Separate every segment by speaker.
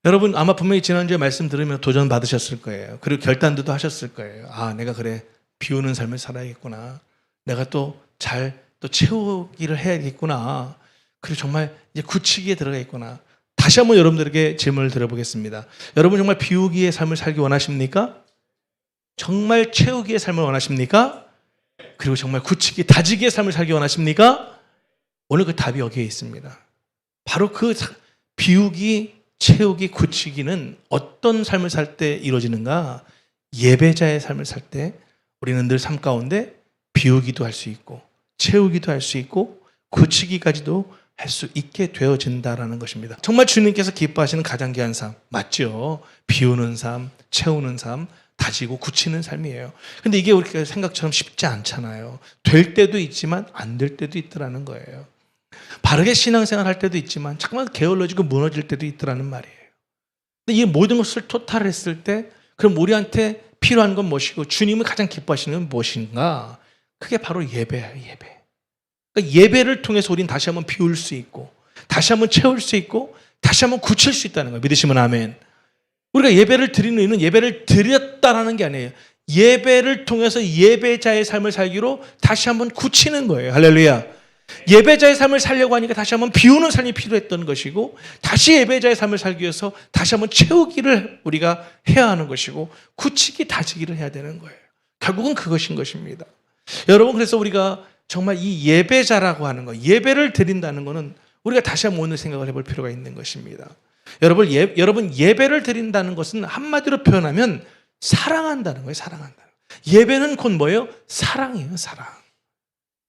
Speaker 1: 여러분 아마 분명히 지난주에 말씀 들으면 도전 받으셨을 거예요. 그리고 결단도 하셨을 거예요. 아, 내가 그래 비우는 삶을 살아야겠구나. 내가 또 잘 채우기를 해야겠구나. 그리고 정말 이제 굳히기에 들어가겠구나. 다시 한번 여러분들에게 질문을 드려보겠습니다. 여러분 정말 비우기의 삶을 살기 원하십니까? 정말 채우기의 삶을 원하십니까? 그리고 정말 굳히기, 다지기의 삶을 살기 원하십니까? 오늘 그 답이 여기에 있습니다. 바로 그 비우기, 채우기, 굳히기는 어떤 삶을 살 때 이루어지는가? 예배자의 삶을 살 때 우리는 늘 삶 가운데 비우기도 할 수 있고 채우기도 할 수 있고 굳히기까지도 할 수 있게 되어진다라는 것입니다. 정말 주님께서 기뻐하시는 가장 귀한 삶 맞죠? 비우는 삶, 채우는 삶, 다지고 굳히는 삶이에요. 근데 이게 우리가 생각처럼 쉽지 않잖아요. 될 때도 있지만 안 될 때도 있더라는 거예요. 바르게 신앙생활 할 때도 있지만 잠깐만 게을러지고 무너질 때도 있더라는 말이에요. 근데 이 모든 것을 토탈했을 때 그럼 우리한테 필요한 건 무엇이고 주님이 가장 기뻐하시는 건 무엇인가? 그게 바로 예배예요. 예배. 그러니까 예배를 통해서 우리는 다시 한번 비울 수 있고 다시 한번 채울 수 있고 다시 한번 굳힐 수 있다는 거예요. 믿으시면 아멘. 우리가 예배를 드리는 이유는 예배를 드렸다라는 게 아니에요. 예배를 통해서 예배자의 삶을 살기로 다시 한번 굳히는 거예요. 할렐루야. 예배자의 삶을 살려고 하니까 다시 한번 비우는 삶이 필요했던 것이고 다시 예배자의 삶을 살기 위해서 다시 한번 채우기를 우리가 해야 하는 것이고 굳히기, 다지기를 해야 되는 거예요. 결국은 그것인 것입니다. 여러분 그래서 우리가 정말 이 예배자라고 하는 거, 예배를 드린다는 것은 우리가 다시 한번 오늘 생각을 해볼 필요가 있는 것입니다. 여러분 예배를 드린다는 것은 한마디로 표현하면 사랑한다는 거예요. 사랑한다는 거예요. 예배는 곧 뭐예요? 사랑이에요. 사랑.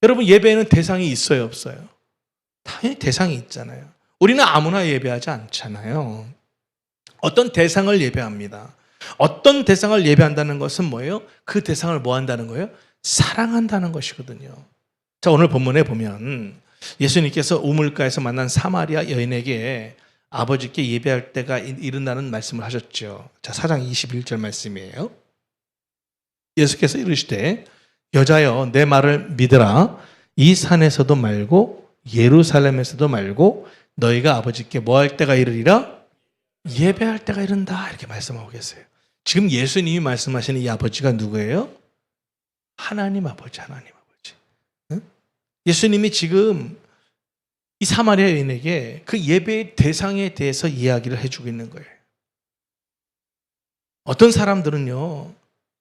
Speaker 1: 여러분 예배에는 대상이 있어요? 없어요? 당연히 대상이 있잖아요. 우리는 아무나 예배하지 않잖아요. 어떤 대상을 예배합니다. 어떤 대상을 예배한다는 것은 뭐예요? 그 대상을 뭐 한다는 거예요? 사랑한다는 것이거든요. 자, 오늘 본문에 보면 예수님께서 우물가에서 만난 사마리아 여인에게 아버지께 예배할 때가 이른다는 말씀을 하셨죠. 자, 4장 21절 말씀이에요. 예수께서 이르시되 여자여 내 말을 믿으라. 이 산에서도 말고 예루살렘에서도 말고 너희가 아버지께 뭐 할 때가 이르리라? 예배할 때가 이른다. 이렇게 말씀하고 계세요. 지금 예수님이 말씀하시는 이 아버지가 누구예요? 하나님 아버지, 하나님 아버지. 응? 예수님이 지금 이 사마리아 여인에게 그 예배의 대상에 대해서 이야기를 해주고 있는 거예요. 어떤 사람들은요,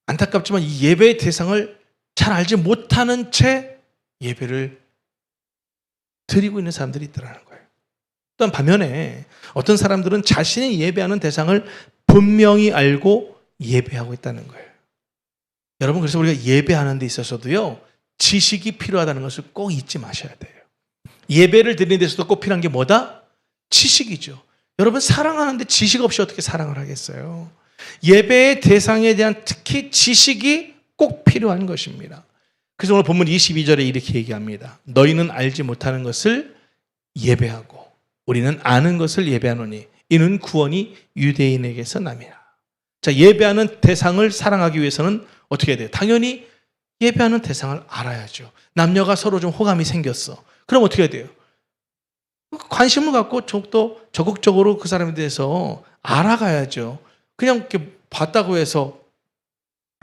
Speaker 1: 안타깝지만 이 예배의 대상을 잘 알지 못하는 채 예배를 드리고 있는 사람들이 있더라는 거예요. 또한 반면에 어떤 사람들은 자신이 예배하는 대상을 분명히 알고 예배하고 있다는 거예요. 여러분 그래서 우리가 예배하는 데 있어서도요 지식이 필요하다는 것을 꼭 잊지 마셔야 돼요. 예배를 드리는 데서도 꼭 필요한 게 뭐다? 지식이죠. 여러분 사랑하는데 지식 없이 어떻게 사랑을 하겠어요? 예배의 대상에 대한 특히 지식이 꼭 필요한 것입니다. 그래서 오늘 본문 22절에 이렇게 얘기합니다. 너희는 알지 못하는 것을 예배하고 우리는 아는 것을 예배하노니 이는 구원이 유대인에게서 남이라. 자, 예배하는 대상을 사랑하기 위해서는 어떻게 해야 돼요? 당연히 예배하는 대상을 알아야죠. 남녀가 서로 좀 호감이 생겼어. 그럼 어떻게 해야 돼요? 관심을 갖고 또 적극적으로 그 사람에 대해서 알아가야죠. 그냥 이렇게 봤다고 해서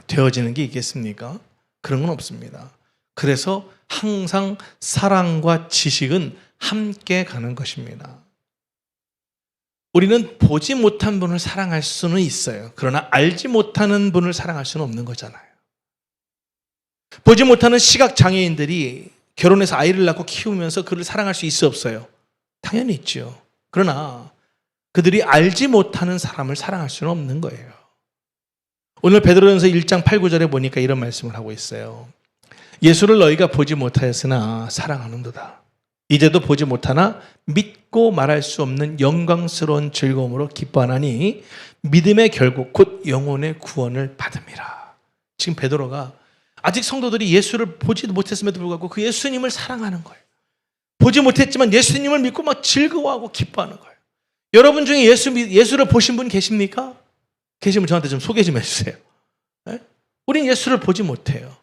Speaker 1: 되어지는 게 있겠습니까? 그런 건 없습니다. 그래서 항상 사랑과 지식은 함께 가는 것입니다. 우리는 보지 못한 분을 사랑할 수는 있어요. 그러나 알지 못하는 분을 사랑할 수는 없는 거잖아요. 보지 못하는 시각장애인들이 결혼해서 아이를 낳고 키우면서 그를 사랑할 수 있어 없어요? 당연히 있죠. 그러나 그들이 알지 못하는 사람을 사랑할 수는 없는 거예요. 오늘 베드로전서 1장 8, 9절에 보니까 이런 말씀을 하고 있어요. 예수를 너희가 보지 못하였으나 사랑하는도다. 이제도 보지 못하나 믿고 말할 수 없는 영광스러운 즐거움으로 기뻐하나니 믿음의 결국 곧 영혼의 구원을 받음이라. 지금 베드로가 아직 성도들이 예수를 보지 못했음에도 불구하고 그 예수님을 사랑하는 거예요. 보지 못했지만 예수님을 믿고 막 즐거워하고 기뻐하는 거예요. 여러분 중에 예수를 보신 분 계십니까? 계시면 저한테 좀 소개 좀 해주세요. 네? 우린 예수를 보지 못해요.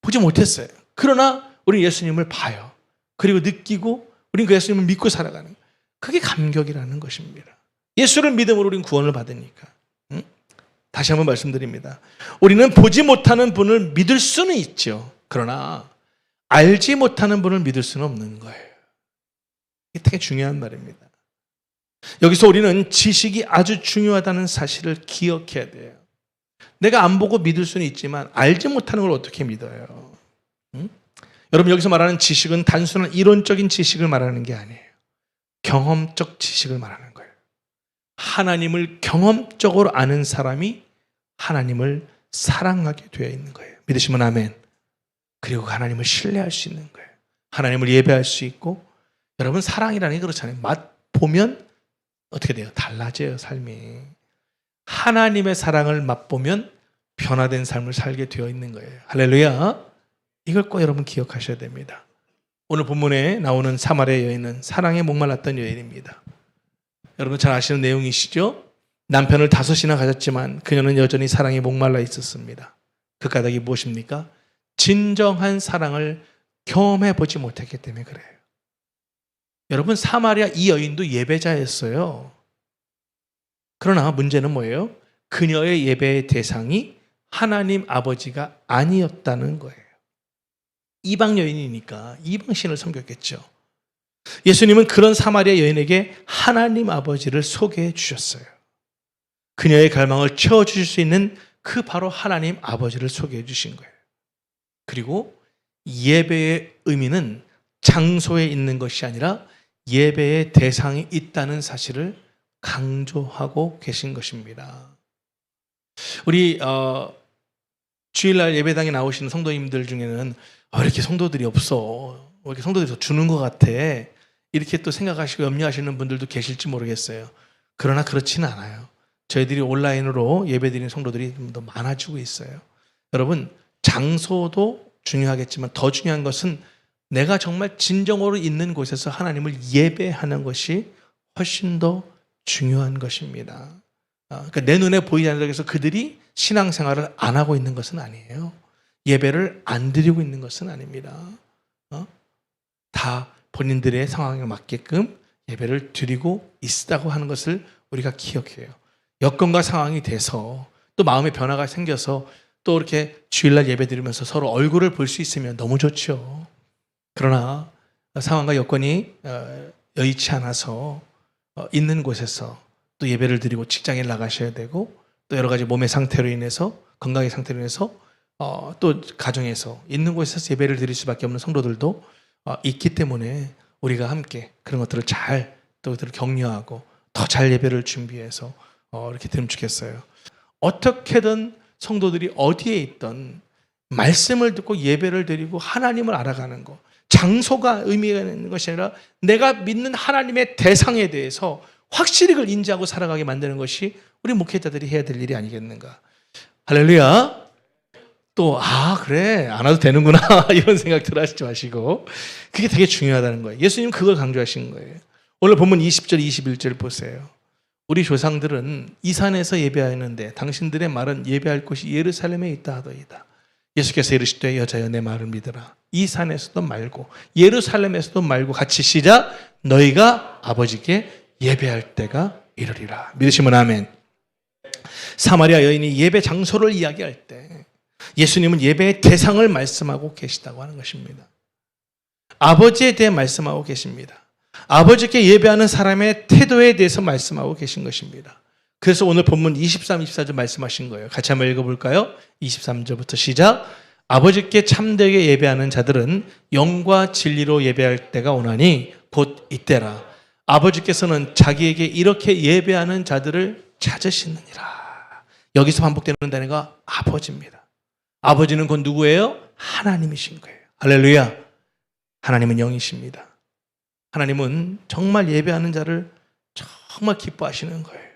Speaker 1: 보지 못했어요. 그러나 우린 예수님을 봐요. 그리고 느끼고 우린 그 예수님을 믿고 살아가는 거예요. 그게 감격이라는 것입니다. 예수를 믿음으로 우리는 구원을 받으니까. 응? 다시 한번 말씀드립니다. 우리는 보지 못하는 분을 믿을 수는 있죠. 그러나 알지 못하는 분을 믿을 수는 없는 거예요. 이게 되게 중요한 말입니다. 여기서 우리는 지식이 아주 중요하다는 사실을 기억해야 돼요. 내가 안 보고 믿을 수는 있지만 알지 못하는 걸 어떻게 믿어요? 응? 여러분, 여기서 말하는 지식은 단순한 이론적인 지식을 말하는 게 아니에요. 경험적 지식을 말하는 거예요. 하나님을 경험적으로 아는 사람이 하나님을 사랑하게 되어 있는 거예요. 믿으시면 아멘. 그리고 하나님을 신뢰할 수 있는 거예요. 하나님을 예배할 수 있고. 여러분, 사랑이라는 게 그렇잖아요. 맛보면 어떻게 돼요? 달라져요, 삶이. 하나님의 사랑을 맛보면 변화된 삶을 살게 되어 있는 거예요. 할렐루야. 이걸 꼭 여러분 기억하셔야 됩니다. 오늘 본문에 나오는 사마리아 여인은 사랑에 목말랐던 여인입니다. 여러분 잘 아시는 내용이시죠? 남편을 5이나 가졌지만 그녀는 여전히 사랑에 목말라 있었습니다. 그 까닭이 무엇입니까? 진정한 사랑을 경험해 보지 못했기 때문에 그래요. 여러분, 사마리아 이 여인도 예배자였어요. 그러나 문제는 뭐예요? 그녀의 예배의 대상이 하나님 아버지가 아니었다는 거예요. 이방 여인이니까 이방신을 섬겼겠죠. 예수님은 그런 사마리아 여인에게 하나님 아버지를 소개해 주셨어요. 그녀의 갈망을 채워주실 수 있는 그 바로 하나님 아버지를 소개해 주신 거예요. 그리고 예배의 의미는 장소에 있는 것이 아니라 예배의 대상이 있다는 사실을 강조하고 계신 것입니다. 우리 주일날 예배당에 나오시는 성도님들 중에는 왜 이렇게 성도들이 없어? 왜 이렇게 성도들이 더 주는 것 같아? 이렇게 또 생각하시고 염려하시는 분들도 계실지 모르겠어요. 그러나 그렇지는 않아요. 저희들이 온라인으로 예배드리는 성도들이 좀 더 많아지고 있어요. 여러분, 장소도 중요하겠지만 더 중요한 것은 내가 정말 진정으로 있는 곳에서 하나님을 예배하는 것이 훨씬 더 중요한 것입니다. 그러니까 내 눈에 보이지 않는다고 해서 그들이 신앙생활을 안 하고 있는 것은 아니에요. 예배를 안 드리고 있는 것은 아닙니다. 다 본인들의 상황에 맞게끔 예배를 드리고 있다고 하는 것을 우리가 기억해요. 여건과 상황이 돼서 또 마음의 변화가 생겨서 또 이렇게 주일날 예배 드리면서 서로 얼굴을 볼 수 있으면 너무 좋죠. 그러나 상황과 여건이 여의치 않아서 있는 곳에서 또 예배를 드리고 직장에 나가셔야 되고 또 여러 가지 몸의 상태로 인해서 건강의 상태로 인해서 또 가정에서 있는 곳에서 예배를 드릴 수밖에 없는 성도들도 있기 때문에 우리가 함께 그런 것들을 잘 또 그들을 격려하고 더 잘 예배를 준비해서 이렇게 드리면 좋겠어요. 어떻게든 성도들이 어디에 있던 말씀을 듣고 예배를 드리고 하나님을 알아가는 것, 장소가 의미가 있는 것이 아니라 내가 믿는 하나님의 대상에 대해서 확실히 그걸 인지하고 살아가게 만드는 것이 우리 목회자들이 해야 될 일이 아니겠는가. 할렐루야. 또 그래 안 와도 되는구나 이런 생각들 하시지 마시고 그게 되게 중요하다는 거예요. 예수님 그걸 강조하신 거예요. 오늘 본문 20절 21절 보세요. 우리 조상들은 이 산에서 예배하였는데 당신들의 말은 예배할 곳이 예루살렘에 있다 하더이다. 예수께서 이르시되 여자여 내 말을 믿으라. 이 산에서도 말고 예루살렘에서도 말고 같이 시작. 너희가 아버지께 예배할 때가 이르리라. 믿으시면 아멘. 사마리아 여인이 예배 장소를 이야기할 때 예수님은 예배의 대상을 말씀하고 계시다고 하는 것입니다. 아버지에 대해 말씀하고 계십니다. 아버지께 예배하는 사람의 태도에 대해서 말씀하고 계신 것입니다. 그래서 오늘 본문 23, 24절 말씀하신 거예요. 같이 한번 읽어볼까요? 23절부터 시작. 아버지께 참되게 예배하는 자들은 영과 진리로 예배할 때가 오나니 곧 이때라. 아버지께서는 자기에게 이렇게 예배하는 자들을 찾으시느니라. 여기서 반복되는 단어가 아버지입니다. 아버지는 곧 누구예요? 하나님이신 거예요. 할렐루야. 하나님은 영이십니다. 하나님은 정말 예배하는 자를 정말 기뻐하시는 거예요.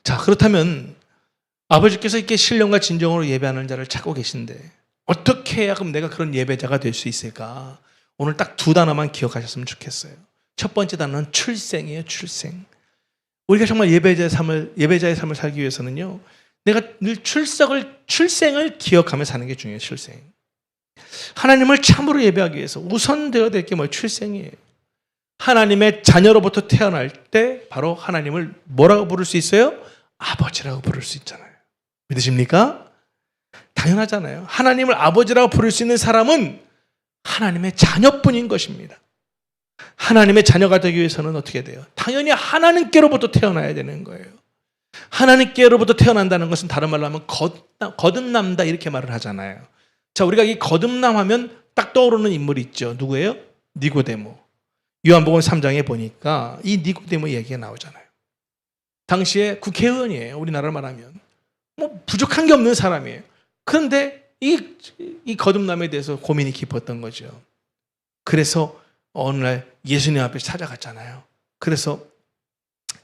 Speaker 1: 자, 그렇다면 아버지께서 이렇게 신령과 진정으로 예배하는 자를 찾고 계신데 어떻게 해야 그럼 내가 그런 예배자가 될 수 있을까? 오늘 딱 2단어만 기억하셨으면 좋겠어요. 첫 번째 단어는 출생이에요. 출생. 우리가 정말 예배자의 삶을 살기 위해서는요, 내가 늘 출생을 기억하며 사는 게 중요해요. 출생. 하나님을 참으로 예배하기 위해서 우선 되어야 될 게 뭐예요? 출생이에요. 하나님의 자녀로부터 태어날 때 바로 하나님을 뭐라고 부를 수 있어요? 아버지라고 부를 수 있잖아요. 믿으십니까? 당연하잖아요. 하나님을 아버지라고 부를 수 있는 사람은 하나님의 자녀뿐인 것입니다. 하나님의 자녀가 되기 위해서는 어떻게 돼요? 당연히 하나님께로부터 태어나야 되는 거예요. 하나님께로부터 태어난다는 것은 다른 말로 하면 거듭난다 이렇게 말을 하잖아요. 자, 우리가 이 거듭남하면 딱 떠오르는 인물이 있죠. 누구예요? 니고데모. 요한복음 3장에 보니까 이 니고데모 얘기가 나오잖아요. 당시에 국회의원이에요. 우리나라로 말하면. 뭐 부족한 게 없는 사람이에요. 그런데 이 거듭남에 대해서 고민이 깊었던 거죠. 그래서 어느 날 예수님 앞에 찾아갔잖아요. 그래서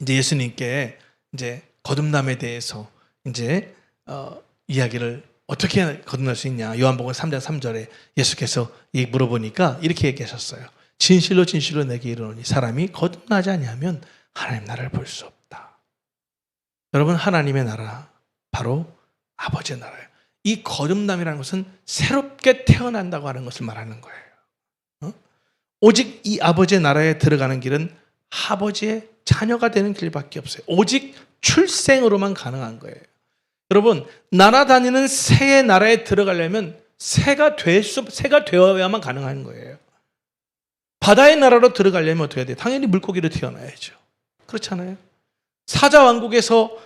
Speaker 1: 이제 예수님께 이제 거듭남에 대해서 이제 이야기를 어떻게 거듭날 수 있냐. 요한복음 3장 3절에 예수께서 물어보니까 이렇게 얘기하셨어요. 진실로 진실로 내게 이르노니 사람이 거듭나지 아니하면 하나님 나라를 볼 수 없다. 여러분, 하나님의 나라 바로 아버지의 나라예요. 이 거듭남이라는 것은 새롭게 태어난다고 하는 것을 말하는 거예요. 오직 이 아버지의 나라에 들어가는 길은 아버지의 자녀가 되는 길밖에 없어요. 오직 출생으로만 가능한 거예요. 여러분, 날아다니는 새의 나라에 들어가려면 새가 되어야만 가능한 거예요. 바다의 나라로 들어가려면 어떻게 해야 돼요? 당연히 물고기로 태어나야죠. 그렇잖아요. 사자 왕국에서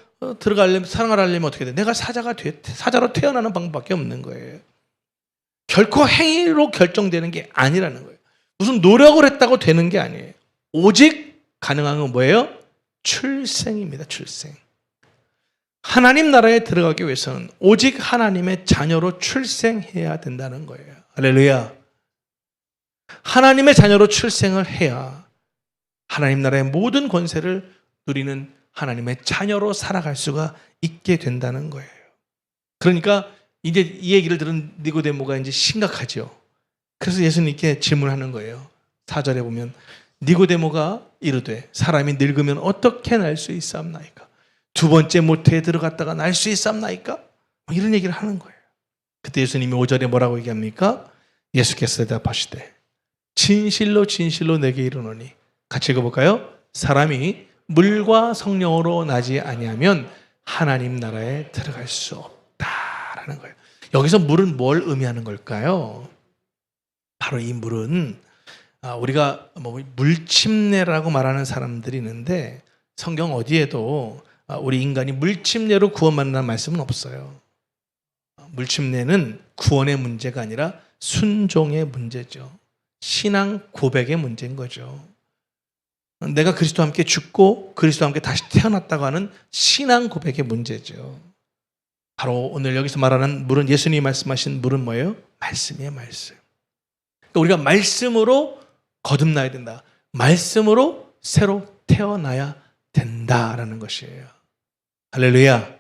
Speaker 1: 살아가려면 어떻게 해야 돼요? 내가 사자로 태어나는 방법밖에 없는 거예요. 결코 행위로 결정되는 게 아니라는 거예요. 무슨 노력을 했다고 되는 게 아니에요. 오직 가능한 건 뭐예요? 출생입니다. 출생. 하나님 나라에 들어가기 위해서는 오직 하나님의 자녀로 출생해야 된다는 거예요. 할렐루야. 하나님의 자녀로 출생을 해야 하나님 나라의 모든 권세를 누리는 하나님의 자녀로 살아갈 수가 있게 된다는 거예요. 그러니까 이제 이 얘기를 들은 니고데모가 이제 심각하죠. 그래서 예수님께 질문하는 거예요. 4절에 보면 니고데모가 이르되 사람이 늙으면 어떻게 날 수 있사옵나이까? 두 번째 모태에 들어갔다가 날 수 있사옵나이까? 이런 얘기를 하는 거예요. 그때 예수님이 5절에 뭐라고 얘기합니까? 예수께서 대답하시되 진실로 진실로 내게 이르노니, 같이 읽어볼까요? 사람이 물과 성령으로 나지 아니하면 하나님 나라에 들어갈 수 없다라는 거예요. 여기서 물은 뭘 의미하는 걸까요? 바로 이 물은 우리가 물침례라고 말하는 사람들이 있는데 성경 어디에도 우리 인간이 물침례로 구원받는다는 말씀은 없어요. 물침례는 구원의 문제가 아니라 순종의 문제죠. 신앙 고백의 문제인 거죠. 내가 그리스도와 함께 죽고 그리스도와 함께 다시 태어났다고 하는 신앙 고백의 문제죠. 바로 오늘 여기서 말하는 물은, 예수님이 말씀하신 물은 뭐예요? 말씀이에요. 말씀. 그러니까 우리가 말씀으로 거듭나야 된다. 말씀으로 새로 태어나야 된다라는 것이에요. 할렐루야.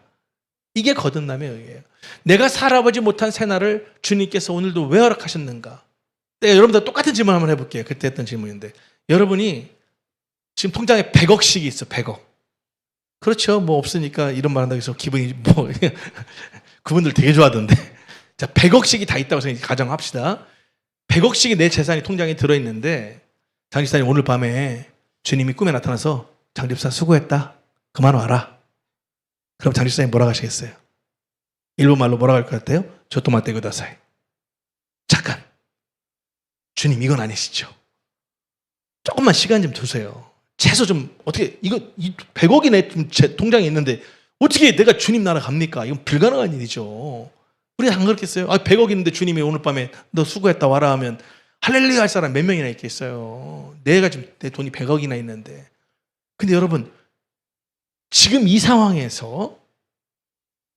Speaker 1: 이게 거듭남의 의미예요. 내가 살아보지 못한 새날을 주님께서 오늘도 왜 허락하셨는가? 여러분들 똑같은 질문 한번 해볼게요. 그때 했던 질문인데, 여러분이 지금 통장에 100억씩이 있어. 100억. 그렇죠. 뭐 없으니까 이런 말 한다고 해서 기분이 그분들 되게 좋아하던데. 자, 100억씩이 다 있다고 가정합시다. 100억씩이 내 재산이 통장에 들어있는데 장집사님 오늘 밤에 주님이 꿈에 나타나서 장집사 수고했다. 그만 와라. 그럼 장집사님 뭐라고 하시겠어요? 일본 말로 뭐라고 할 것 같아요? 조토마테 구다사이. 잠깐. 주님 이건 아니시죠. 조금만 시간 좀 두세요. 최소 좀 어떻게 이 100억이 내 통장에 있는데 어떻게 내가 주님 나라 갑니까? 이건 불가능한 일이죠. 우리 안 그렇겠어요? 100억 있는데 주님이 오늘 밤에 너 수고했다 와라 하면 할렐루야 할 사람 몇 명이나 있겠어요. 내가 지금 내 돈이 100억이나 있는데. 근데 여러분, 지금 이 상황에서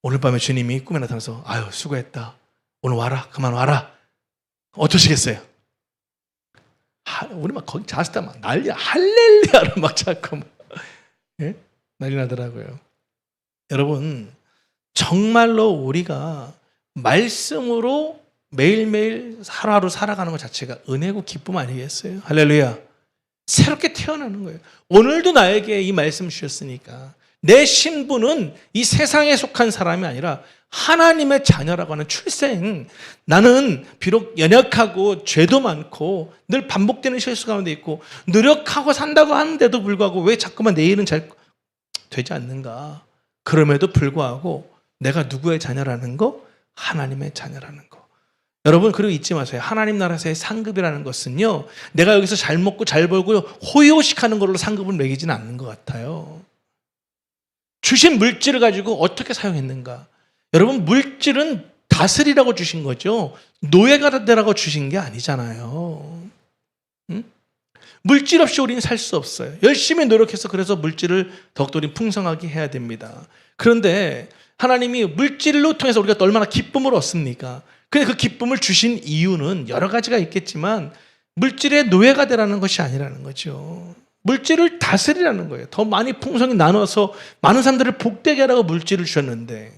Speaker 1: 오늘 밤에 주님이 꿈에 나타나서 아유 수고했다. 오늘 와라. 그만 와라. 어떠시겠어요? 우리 막 거기 잤을 때 막 난리, 할렐루야를 막 자꾸 예? 난리 나더라고요. 여러분, 정말로 우리가 말씀으로 매일매일 하루하루 살아가는 것 자체가 은혜고 기쁨 아니겠어요? 할렐루야. 새롭게 태어나는 거예요. 오늘도 나에게 이 말씀 주셨으니까 내 신분은 이 세상에 속한 사람이 아니라 하나님의 자녀라고 하는 출생. 나는 비록 연약하고 죄도 많고 늘 반복되는 실수 가운데 있고 노력하고 산다고 하는데도 불구하고 왜 자꾸만 내 일은 잘 되지 않는가? 그럼에도 불구하고 내가 누구의 자녀라는 거? 하나님의 자녀라는 거. 여러분, 그리고 잊지 마세요. 하나님 나라에서의 상급이라는 것은요, 내가 여기서 잘 먹고 잘 벌고 호의호식하는 걸로 상급을 매기지는 않는 것 같아요. 주신 물질을 가지고 어떻게 사용했는가? 여러분, 물질은 다스리라고 주신 거죠. 노예가 되라고 주신 게 아니잖아요. 응? 물질 없이 우리는 살 수 없어요. 열심히 노력해서 그래서 물질을 더욱더 풍성하게 해야 됩니다. 그런데 하나님이 물질로 통해서 우리가 얼마나 기쁨을 얻습니까? 근데 그 기쁨을 주신 이유는 여러 가지가 있겠지만 물질의 노예가 되라는 것이 아니라는 거죠. 물질을 다스리라는 거예요. 더 많이 풍성히 나눠서 많은 사람들을 복되게 하라고 물질을 주셨는데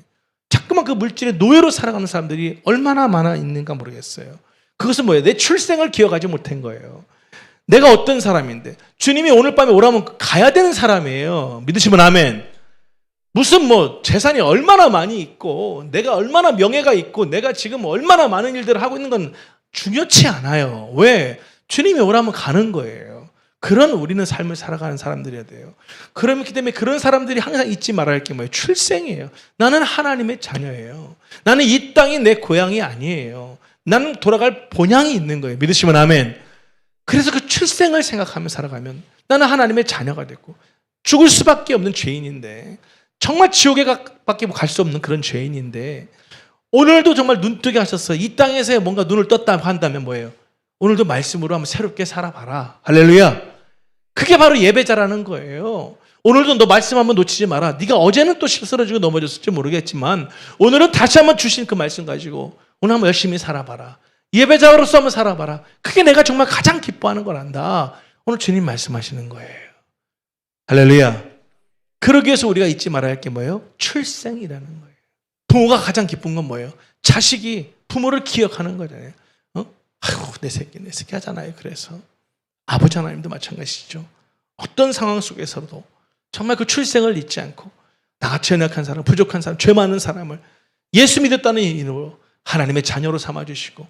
Speaker 1: 자꾸만 그 물질의 노예로 살아가는 사람들이 얼마나 많아 있는가 모르겠어요. 그것은 뭐예요? 내 출생을 기억하지 못한 거예요. 내가 어떤 사람인데 주님이 오늘 밤에 오라면 가야 되는 사람이에요. 믿으시면 아멘. 무슨 재산이 얼마나 많이 있고 내가 얼마나 명예가 있고 내가 지금 얼마나 많은 일들을 하고 있는 건 중요치 않아요. 왜? 주님이 오라면 가는 거예요. 그런 우리는 삶을 살아가는 사람들이어야 돼요. 그렇기 때문에 그런 사람들이 항상 잊지 말아야 할 게 뭐예요? 출생이에요. 나는 하나님의 자녀예요. 나는 이 땅이 내 고향이 아니에요. 나는 돌아갈 본향이 있는 거예요. 믿으시면 아멘. 그래서 그 출생을 생각하며 살아가면 나는 하나님의 자녀가 됐고 죽을 수밖에 없는 죄인인데 정말 지옥에 밖에 갈 수 없는 그런 죄인인데 오늘도 정말 눈뜨게 하셨어요. 이 땅에서 뭔가 눈을 떴다 한다면 뭐예요? 오늘도 말씀으로 한번 새롭게 살아봐라. 할렐루야. 그게 바로 예배자라는 거예요. 오늘도 너 말씀 한번 놓치지 마라. 네가 어제는 또 쓰러지고 넘어졌을지 모르겠지만 오늘은 다시 한번 주신 그 말씀 가지고 오늘 한번 열심히 살아봐라. 예배자로서 한번 살아봐라. 그게 내가 정말 가장 기뻐하는 거란다. 오늘 주님 말씀하시는 거예요. 할렐루야. 그러기 위해서 우리가 잊지 말아야 할 게 뭐예요? 출생이라는 거예요. 부모가 가장 기쁜 건 뭐예요? 자식이 부모를 기억하는 거잖아요. 아이고 내 새끼 하잖아요. 그래서 아버지 하나님도 마찬가지죠. 어떤 상황 속에서도 정말 그 출생을 잊지 않고 나같이 연약한 사람, 부족한 사람, 죄 많은 사람을 예수 믿었다는 이유로 하나님의 자녀로 삼아주시고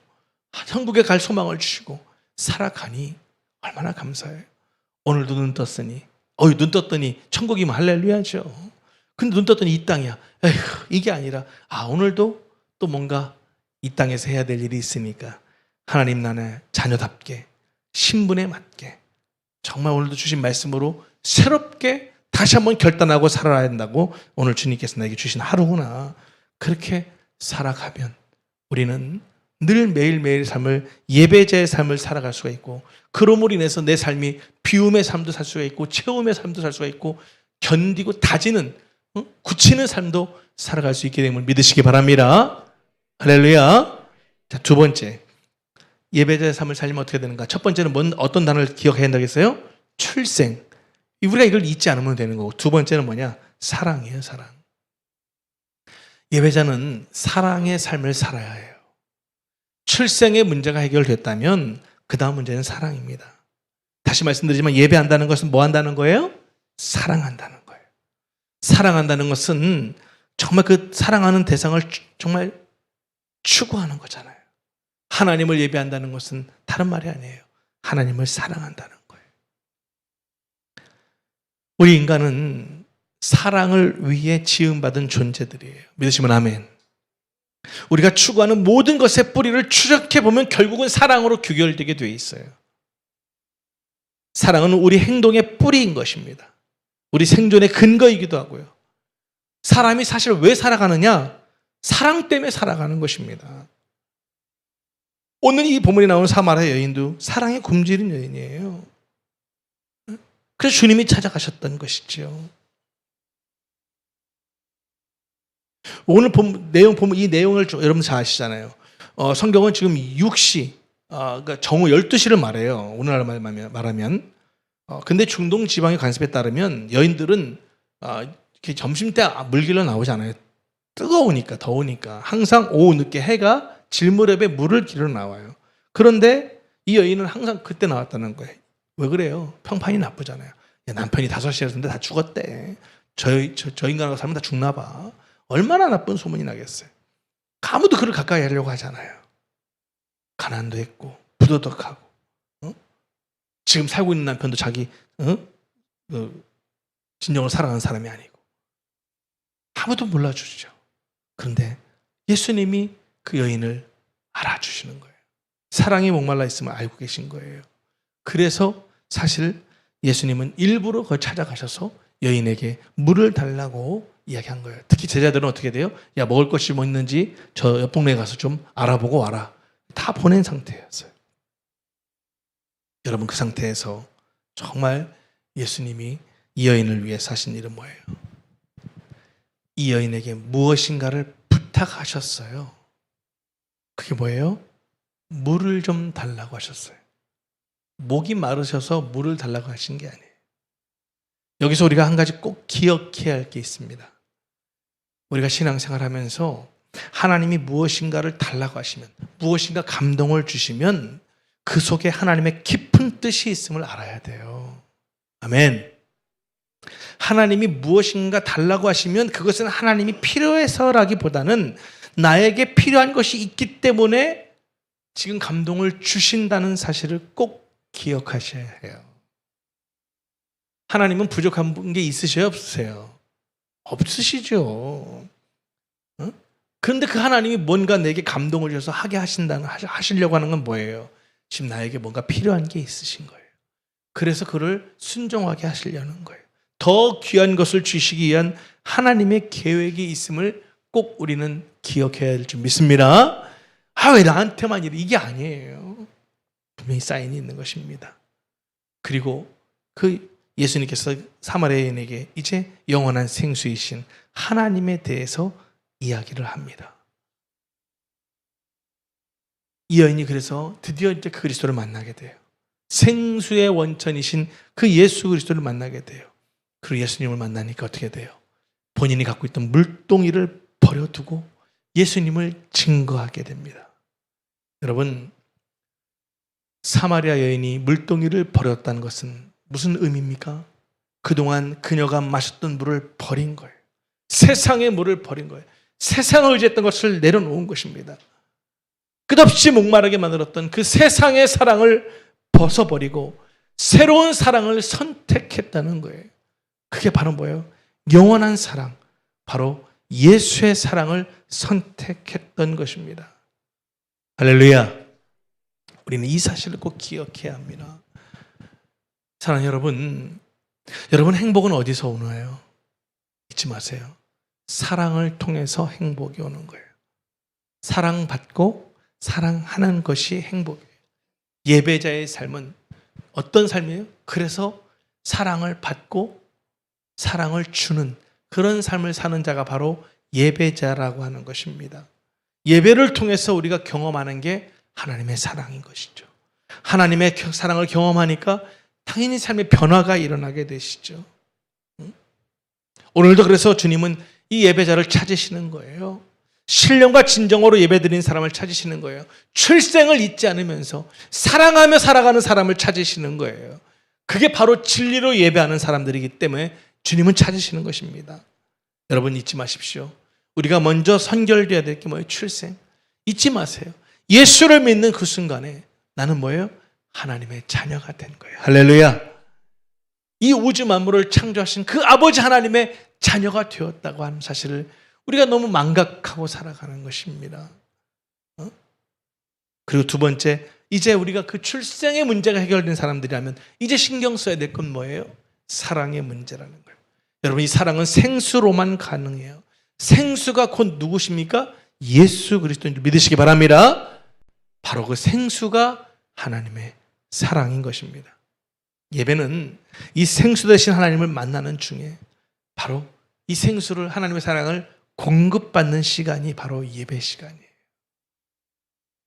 Speaker 1: 천국에 갈 소망을 주시고 살아가니 얼마나 감사해요. 오늘도 눈 떴으니 눈 떴더니 천국이면 할렐루야죠. 근데 눈 떴더니 이 땅이야. 에휴, 이게 아니라 오늘도 또 뭔가 이 땅에서 해야 될 일이 있으니까 하나님 나라의 자녀답게 신분에 맞게 정말 오늘도 주신 말씀으로 새롭게 다시 한번 결단하고 살아야 한다고 오늘 주님께서 나에게 주신 하루구나. 그렇게 살아가면 우리는 늘 매일매일 삶을 예배자의 삶을 살아갈 수가 있고 그럼으로 인해서 내 삶이 비움의 삶도 살 수가 있고 채움의 삶도 살 수가 있고 견디고 다지는 굳히는 삶도 살아갈 수 있게 됨을 믿으시기 바랍니다. 할렐루야. 자, 두 번째 예배자의 삶을 살리면 어떻게 되는가? 첫 번째는 어떤 단어를 기억해야 한다고 했어요? 출생. 우리가 이걸 잊지 않으면 되는 거고 두 번째는 뭐냐? 사랑이에요. 사랑. 예배자는 사랑의 삶을 살아야 해요. 출생의 문제가 해결됐다면 그 다음 문제는 사랑입니다. 다시 말씀드리지만 예배한다는 것은 뭐 한다는 거예요? 사랑한다는 거예요. 사랑한다는 것은 정말 그 사랑하는 대상을 정말 추구하는 거잖아요. 하나님을 예배한다는 것은 다른 말이 아니에요. 하나님을 사랑한다는 거예요. 우리 인간은 사랑을 위해 지음받은 존재들이에요. 믿으시면 아멘. 우리가 추구하는 모든 것의 뿌리를 추적해보면 결국은 사랑으로 귀결되게 되어 있어요. 사랑은 우리 행동의 뿌리인 것입니다. 우리 생존의 근거이기도 하고요. 사람이 사실 왜 살아가느냐? 사랑 때문에 살아가는 것입니다. 오늘 이 본문에 나오는 사마리아 여인도 사랑에 굶주린 여인이에요. 그래서 주님이 찾아가셨던 것이죠. 오늘 내용 보면 이 내용을 여러분 잘 아시잖아요. 성경은 지금 6시, 그러니까 정오 12시를 말해요. 오늘날 말하면. 근데 중동 지방의 관습에 따르면 여인들은 이렇게 점심때 물길로 나오잖아요. 뜨거우니까, 더우니까. 항상 오후 늦게 해가 질 무렵에 물을 길러 나와요. 그런데 이 여인은 항상 그때 나왔다는 거예요. 왜 그래요? 평판이 나쁘잖아요. 남편이 5시에 왔는데 다 죽었대. 저 인간하고 살면 다 죽나 봐. 얼마나 나쁜 소문이 나겠어요. 아무도 그를 가까이 하려고 하잖아요. 가난도 했고 부도덕하고, 지금 살고 있는 남편도 자기 진정으로 살아가는 사람이 아니고 아무도 몰라주죠. 그런데 예수님이 그 여인을 알아주시는 거예요. 사랑에 목말라 있음을 알고 계신 거예요. 그래서 사실 예수님은 일부러 그걸 찾아가셔서 여인에게 물을 달라고 이야기한 거예요. 특히 제자들은 어떻게 돼요? 야, 먹을 것이 뭐 있는지 저 옆 동네에 가서 좀 알아보고 와라. 다 보낸 상태였어요. 여러분, 그 상태에서 정말 예수님이 이 여인을 위해 하신 일은 뭐예요? 이 여인에게 무엇인가를 부탁하셨어요. 그게 뭐예요? 물을 좀 달라고 하셨어요. 목이 마르셔서 물을 달라고 하신 게 아니에요. 여기서 우리가 한 가지 꼭 기억해야 할 게 있습니다. 우리가 신앙생활 하면서 하나님이 무엇인가를 달라고 하시면, 무엇인가 감동을 주시면 그 속에 하나님의 깊은 뜻이 있음을 알아야 돼요. 아멘. 하나님이 무엇인가 달라고 하시면 그것은 하나님이 필요해서라기보다는 나에게 필요한 것이 있기 때문에 지금 감동을 주신다는 사실을 꼭 기억하셔야 해요. 하나님은 부족한 게 있으셔요, 없으세요? 없으시죠. 그런데 그 하나님이 뭔가 내게 감동을 주셔서 하시려고 하는 건 뭐예요? 지금 나에게 뭔가 필요한 게 있으신 거예요. 그래서 그를 순종하게 하시려는 거예요. 더 귀한 것을 주시기 위한 하나님의 계획이 있음을 꼭 우리는 기억해야 할 줄 믿습니다. 왜 나한테만 이게 아니에요. 분명히 사인이 있는 것입니다. 그리고 그 예수님께서 사마리아 여인에게 이제 영원한 생수이신 하나님에 대해서 이야기를 합니다. 이 여인이 그래서 드디어 이제 그리스도를 만나게 돼요. 생수의 원천이신 그 예수 그리스도를 만나게 돼요. 그리고 예수님을 만나니까 어떻게 돼요? 본인이 갖고 있던 물동이를 버려두고 예수님을 증거하게 됩니다. 여러분, 사마리아 여인이 물동이를 버렸다는 것은 무슨 의미입니까? 그동안 그녀가 마셨던 물을 버린 거예요. 세상의 물을 버린 거예요. 세상을 의지했던 것을 내려놓은 것입니다. 끝없이 목마르게 만들었던 그 세상의 사랑을 벗어버리고 새로운 사랑을 선택했다는 거예요. 그게 바로 뭐예요? 영원한 사랑, 바로 예수의 사랑을 선택했던 것입니다. 할렐루야. 우리는 이 사실을 꼭 기억해야 합니다. 사랑하는 여러분 행복은 어디서 오나요? 잊지 마세요. 사랑을 통해서 행복이 오는 거예요. 사랑받고 사랑하는 것이 행복이에요. 예배자의 삶은 어떤 삶이에요? 그래서 사랑을 받고 사랑을 주는 그런 삶을 사는 자가 바로 예배자라고 하는 것입니다. 예배를 통해서 우리가 경험하는 게 하나님의 사랑인 것이죠. 하나님의 사랑을 경험하니까 당연히 삶의 변화가 일어나게 되시죠. 오늘도 그래서 주님은 이 예배자를 찾으시는 거예요. 신령과 진정으로 예배드리는 사람을 찾으시는 거예요. 출생을 잊지 않으면서 사랑하며 살아가는 사람을 찾으시는 거예요. 그게 바로 진리로 예배하는 사람들이기 때문에 주님은 찾으시는 것입니다. 여러분 잊지 마십시오. 우리가 먼저 선결되어야 될 게 뭐예요? 출생. 잊지 마세요. 예수를 믿는 그 순간에 나는 뭐예요? 하나님의 자녀가 된 거예요. 할렐루야. 이 우주 만물을 창조하신 그 아버지 하나님의 자녀가 되었다고 하는 사실을 우리가 너무 망각하고 살아가는 것입니다. 그리고 두 번째, 이제 우리가 그 출생의 문제가 해결된 사람들이라면 이제 신경 써야 될 건 뭐예요? 사랑의 문제라는 거예요. 여러분, 이 사랑은 생수로만 가능해요. 생수가 곧 누구십니까? 예수 그리스도인 줄 믿으시기 바랍니다. 바로 그 생수가 하나님의 사랑인 것입니다. 예배는 이 생수 되신 하나님을 만나는 중에 바로 이 생수를, 하나님의 사랑을 공급받는 시간이 바로 예배 시간이에요.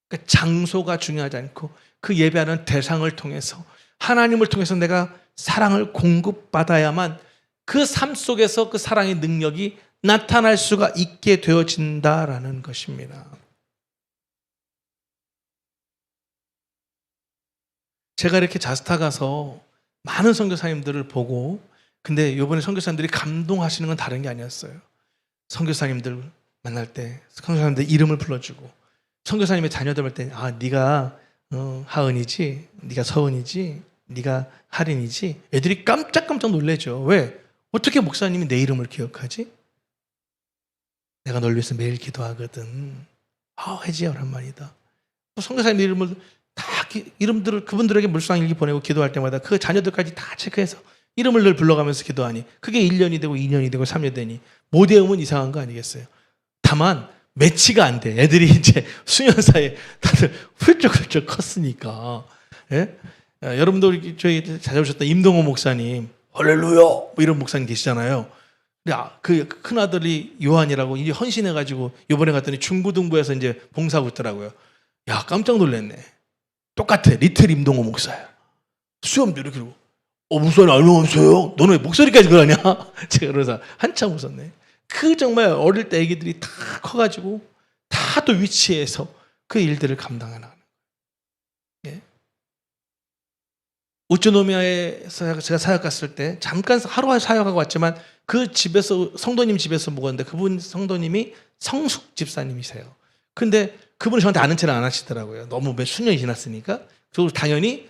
Speaker 1: 그러니까 장소가 중요하지 않고 그 예배하는 대상을 통해서, 하나님을 통해서 내가 사랑을 공급받아야만 그 삶 속에서 그 사랑의 능력이 나타날 수가 있게 되어진다라는 것입니다. 제가 이렇게 자스타 가서 많은 선교사님들을 보고 근데 이번에 선교사님들이 감동하시는 건 다른 게 아니었어요. 선교사님들 만날 때 선교사님들 이름을 불러주고 선교사님의 자녀들 볼 때 네가 하은이지, 네가 서은이지, 네가 할인이지. 애들이 깜짝깜짝 놀래죠. 왜? 어떻게 목사님이 내 이름을 기억하지? 내가 널 위해서 매일 기도하거든. 혜지야 오랜만이다. 선교사님 이름을 다 이름들을 그분들에게 물상일기 보내고 기도할 때마다 그 자녀들까지 다 체크해서 이름을 늘 불러가면서 기도하니 그게 1년이 되고 2년이 되고 3년 되니 못 외우면 이상한 거 아니겠어요? 다만 매치가 안 돼. 애들이 이제 수년 사이에 다들 훌쩍훌쩍 컸으니까. 예? 여러분들 저희 찾아오셨던 임동호 목사님, 할렐루야 뭐 이런 목사님 계시잖아요. 그 큰아들이 요한이라고 이제 헌신해가지고 요번에 갔더니 중부등부에서 이제 봉사하고 있더라고요. 야, 깜짝 놀랐네. 똑같아. 리틀 임동호 목사야. 수염도 이렇게 그러고 목사님 안녕하세요. 너는 왜 목소리까지 그러냐? 제가 그러면서 한참 웃었네. 정말 어릴 때 애기들이 다 커가지고 다 또 위치해서 그 일들을 감당하는 거예요. 예. 우쭈노미아에서 제가 사역 갔을 때 잠깐 하루 사역하고 왔지만 그 집에서 성도님 집에서 묵었는데 그분 성도님이 성숙 집사님이세요. 근데 그분이 저한테 아는 체를 안 하시더라고요. 너무 몇 수년이 지났으니까. 그리고 당연히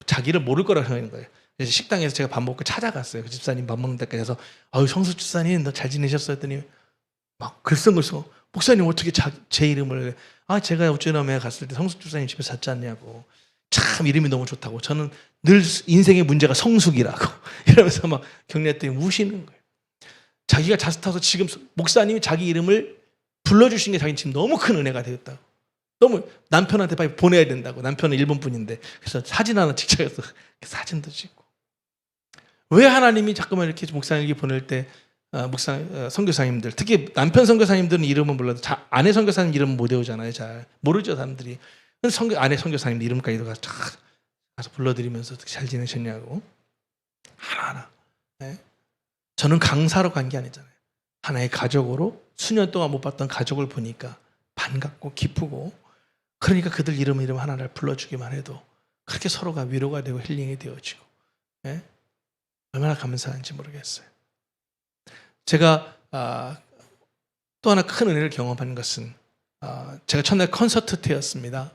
Speaker 1: 자기를 모를 거라고 생각하는 거예요. 그래서 식당에서 제가 밥 먹고 찾아갔어요. 그 집사님 밥 먹는 데까지 해서 성숙 집사님 너 잘 지내셨어요? 했더니 막 글썽글썽 목사님 어떻게 제 이름을 제가 우쭈노미아 갔을 때 성숙 집사님 집에 잤지 않냐고. 참 이름이 너무 좋다고. 저는 늘 인생의 문제가 성숙이라고 이러면서 막 격려했더니 우시는 거예요. 자기가 자스타서 지금 목사님이 자기 이름을 불러주신 게 자기는 지금 너무 큰 은혜가 되었다고. 너무 남편한테 빨리 보내야 된다고. 남편은 일본 분인데 그래서 사진 하나 찍자해서 사진도 찍고. 왜 하나님이 자꾸만 이렇게 목사님에게 보낼 때 선교사님들 특히 남편 선교사님들은 이름은 몰라도 아내 선교사님 이름은 못 외우잖아요. 잘 모르죠 사람들이. 아내 선교사님 이름까지도 가서 불러드리면서 어떻게 잘 지내셨냐고 하나하나. 네? 저는 강사로 간 게 아니잖아요. 하나의 가족으로 수년 동안 못 봤던 가족을 보니까 반갑고 기쁘고 그러니까 그들 이름 하나를 불러주기만 해도 그렇게 서로가 위로가 되고 힐링이 되어지고 네? 얼마나 감사한지 모르겠어요. 제가 또 하나 큰 은혜를 경험한 것은 제가 첫날 콘서트 때였습니다.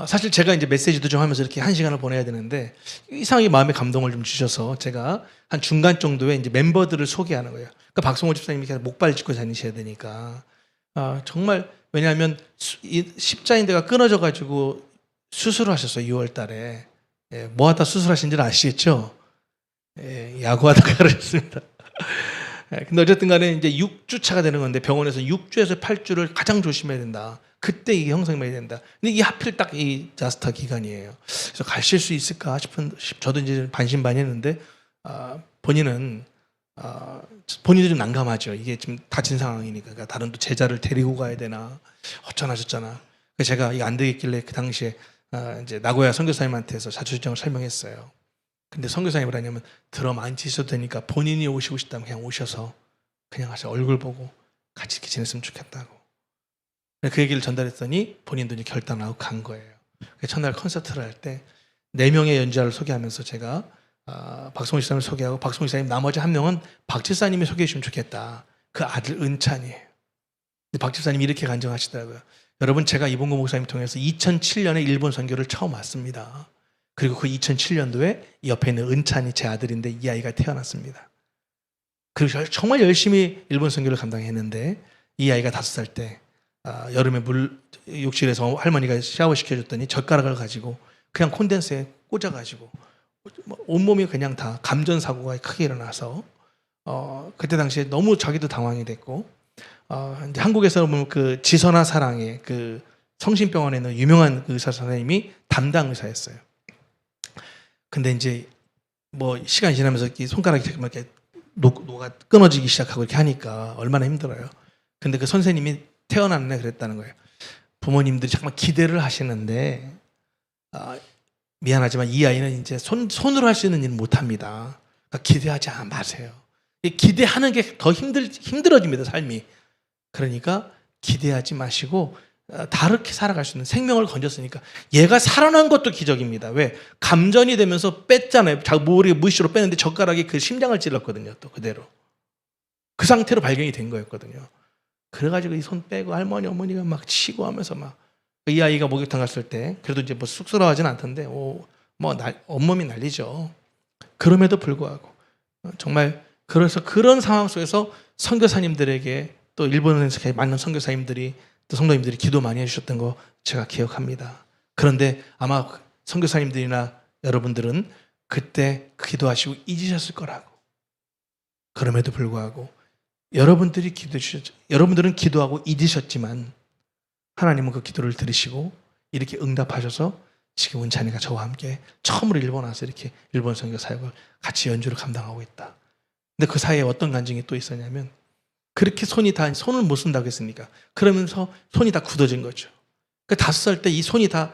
Speaker 1: 사실 제가 이제 메시지도 좀 하면서 이렇게 1시간을 보내야 되는데 이상하게 마음의 감동을 좀 주셔서 제가 한 중간 정도에 이제 멤버들을 소개하는 거예요. 그러니까 박성호 집사님이 계속 목발 짚고 다니셔야 되니까 정말 왜냐하면 십자인대가 끊어져가지고 수술을 하셨어요. 6월 달에. 예, 뭐 하다 수술하신지는 아시겠죠? 예, 야구하다가 그랬습니다. 근데 어쨌든 간에 이제 6주 차가 되는 건데 병원에서 6주에서 8주를 가장 조심해야 된다. 그때 이게 형성돼야 된다. 근데 이게 하필 딱 이 자스타 기간이에요. 그래서 가실 수 있을까 싶은 저도 이제 반신반의했는데 본인은 본인도 좀 난감하죠. 이게 지금 다친 상황이니까 그러니까 다른 또 제자를 데리고 가야 되나 어쩌나 저쩌나. 그래서 제가 이게 안 되겠길래 그 당시에 이제 나고야 선교사님한테서 자초지종을 설명했어요. 근데 선교사님이 뭐라냐면 들어 만지셔도 되니까 본인이 오시고 싶다면 그냥 오셔서 그냥 가서 얼굴 보고 같이 이렇게 지냈으면 좋겠다고. 그 얘기를 전달했더니 본인도 이제 결단하고 간 거예요. 첫날 콘서트를 할 때 4명의 연주자를 소개하면서 제가 박성호 집사님을 소개하고 박성호 집사님 나머지 한 명은 박 집사님이 소개해 주시면 좋겠다. 그 아들 은찬이에요. 근데 박 집사님이 이렇게 간증하시더라고요. 여러분 제가 이봉구 목사님 통해서 2007년에 일본 선교를 처음 왔습니다. 그리고 그 2007년도에 옆에 있는 은찬이 제 아들인데 이 아이가 태어났습니다. 그리고 정말 열심히 일본 선교를 감당했는데 이 아이가 5살 때 여름에 욕실에서 할머니가 샤워 시켜줬더니 젓가락을 가지고 그냥 콘덴서에 꽂아가지고 온몸이 그냥 다 감전사고가 크게 일어나서 그때 당시에 너무 자기도 당황이 됐고 이제 한국에서 보면 그 지선아 사랑의 그 성심병원에 있는 유명한 의사 선생님이 담당 의사였어요. 근데 이제 뭐 시간이 지나면서 이렇게 손가락이 이렇게 녹아 끊어지기 시작하고 이렇게 하니까 얼마나 힘들어요. 근데 그 선생님이 태어났네 그랬다는 거예요. 부모님들이 정말 기대를 하시는데 미안하지만 이 아이는 이제 손으로 할 수 있는 일은 못합니다. 그러니까 기대하지 마세요. 기대하는 게 더 힘들어집니다 삶이. 그러니까 기대하지 마시고 다르게 살아갈 수 있는 생명을 건졌으니까 얘가 살아난 것도 기적입니다. 왜? 감전이 되면서 뺐잖아요. 머리 무시로 뺐는데 젓가락이 그 심장을 찔렀거든요. 또 그대로. 그 상태로 발견이 된 거였거든요. 그래가지고 이 손 빼고 할머니 어머니가 막 치고 하면서 막 이 아이가 목욕탕 갔을 때 그래도 이제 뭐 쑥스러워하진 않던데 온몸이 난리죠. 그럼에도 불구하고 정말 그래서 그런 상황 속에서 선교사님들에게 또 일본에서 많은 선교사님들이 또 성도님들이 기도 많이 해주셨던 거 제가 기억합니다. 그런데 아마 선교사님들이나 여러분들은 그때 기도하시고 잊으셨을 거라고. 그럼에도 불구하고 여러분들이 기도해 주셨죠. 여러분들은 기도하고 잊으셨지만 하나님은 그 기도를 들으시고 이렇게 응답하셔서 지금 은찬이가 저와 함께 처음으로 일본 와서 이렇게 일본 선교 사역을 같이 연주를 감당하고 있다. 근데 그 사이에 어떤 간증이 또 있었냐면 그렇게 손을 못 쓴다고 했으니까 그러면서 손이 다 굳어진 거죠. 그 5살 때 이 손이 다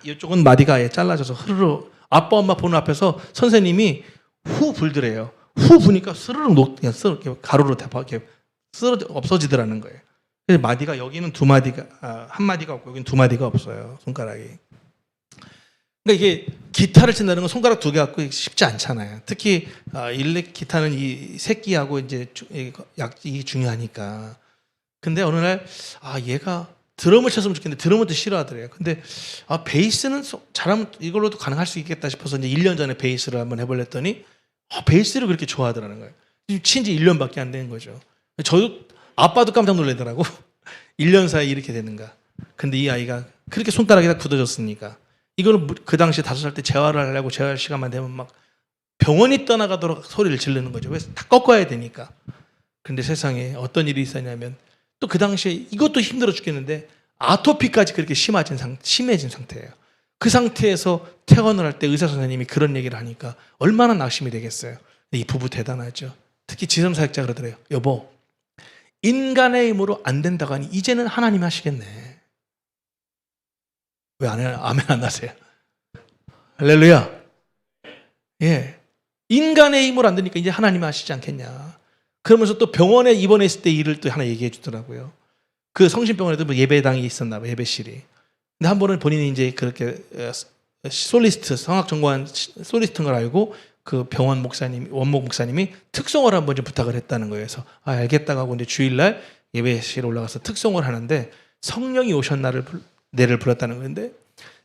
Speaker 1: 이쪽은 마디가 아예 잘라져서 흐르르 아빠 엄마 보는 앞에서 선생님이 후 불더래요. 후 부니까 스르륵 그냥 가루로 이렇게 없어지더라는 거예요. 그래서 마디가 여기는 한 마디가 없고 여기는 2마디가 없어요. 손가락이. 그러니까 이게 기타를 친다는 건 손가락 2개 갖고 쉽지 않잖아요. 특히 일렉 기타는 이 새끼하고 이제 약이 중요하니까. 근데 어느 날 얘가 드럼을 쳤으면 좋겠는데 드럼을 또 싫어하더래요. 근데 베이스는 잘하면 이걸로도 가능할 수 있겠다 싶어서 이제 1년 전에 베이스를 한번 해보려 했더니 베이스를 그렇게 좋아하더라는 거예요. 친지 1년밖에 안 된 거죠. 저도 아빠도 깜짝 놀라더라고. 1년 사이에 이렇게 되는가. 근데 이 아이가 그렇게 손가락이 다 굳어졌으니까 이거는 그 당시에 5살 때 재활을 하려고 재활 시간만 되면 막 병원이 떠나가도록 소리를 지르는 거죠. 왜? 다 꺾어야 되니까. 근데 세상에 어떤 일이 있었냐면 또 그 당시에 이것도 힘들어 죽겠는데 아토피까지 그렇게 심해진 상태예요. 그 상태에서 퇴원을 할 때 의사 선생님이 그런 얘기를 하니까 얼마나 낙심이 되겠어요. 이 부부 대단하죠. 특히 지점사역자 그러더래요. 여보, 인간의 힘으로 안 된다고 하니 이제는 하나님이 하시겠네. 왜 아멘 안 하세요? 할렐루야. 예, 인간의 힘으로 안 되니까 이제 하나님이 하시지 않겠냐. 그러면서 또 병원에 입원했을 때 일을 또 하나 얘기해 주더라고요. 그 성심병원에도 뭐 예배당이 있었나 봐요. 예배실이. 근데 한 번은 본인이 이제 그렇게 솔리스트, 성악 전공한 솔리스트인 걸 알고 그 병원 원목 목사님이 특송을 한번 좀 부탁을 했다는 거예요. 그래서 알겠다고 하고 이제 주일날 예배실에 올라가서 특송을 하는데 성령이 내를 불렀다는 건데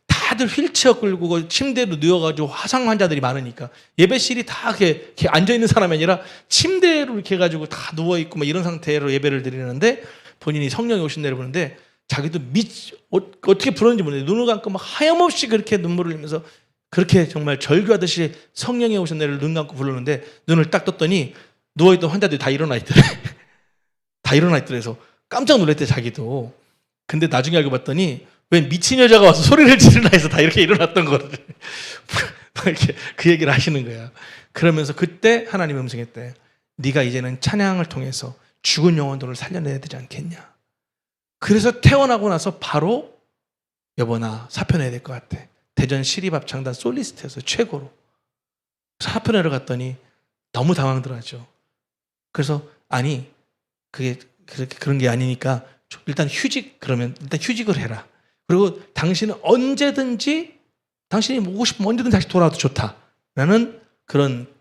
Speaker 1: 다들 휠체어 끌고 침대로 누워가지고 화상 환자들이 많으니까 예배실이 다 이렇게 앉아있는 사람이 아니라 침대로 이렇게 해가지고 다 누워있고 막 이런 상태로 예배를 드리는데 본인이 성령이 오신 내를 부르는데 자기도 어떻게 부르는지 모르는데 눈을 감고 막 하염없이 그렇게 눈물을 흘리면서 그렇게 정말 절규하듯이 성령이 오신 내를 눈 감고 부르는데 눈을 딱 떴더니 누워있던 환자들이 다 일어나 있더래. 다 일어나 있더래. 그래서 깜짝 놀랐대 자기도. 근데 나중에 알고 봤더니 웬 미친 여자가 와서 소리를 지르나 해서 다 이렇게 일어났던 거를 이렇게 그 얘기를 하시는 거야. 그러면서 그때 하나님의 음성했대. 네가 이제는 찬양을 통해서 죽은 영혼들을 살려내야 되지 않겠냐. 그래서 퇴원하고 나서 바로 여보 나 사표 내야 될 것 같아. 대전 시립합창단 솔리스트에서 최고로 사표 내러 갔더니 너무 당황들하죠. 그래서 아니 그게 그런 게 아니니까 일단 휴직을 해라. 그리고 당신은 언제든지 당신이 오고 싶으면 언제든지 다시 돌아와도 좋다라는 그런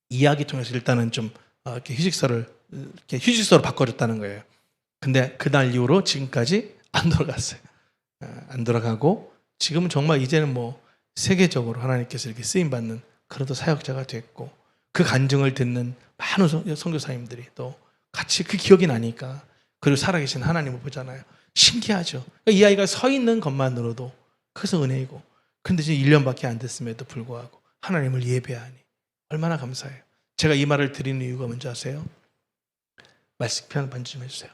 Speaker 1: 이야기 통해서 일단은 좀 이렇게 휴직서로 바꿔줬다는 거예요. 근데 그날 이후로 지금까지 안 돌아갔어요. 안 돌아가고 지금은 정말 이제는 뭐 세계적으로 하나님께서 이렇게 쓰임받는 그런 사역자가 됐고 그 간증을 듣는 많은 선교사님들이 또 같이 그 기억이 나니까 그리고 살아계신 하나님을 보잖아요. 신기하죠. 이 아이가 서 있는 것만으로도 그래서 은혜이고 근데 지금 1년밖에 안 됐음에도 불구하고 하나님을 예배하니 얼마나 감사해요. 제가 이 말을 드리는 이유가 뭔지 아세요? 말씀 편 반주 좀 해주세요.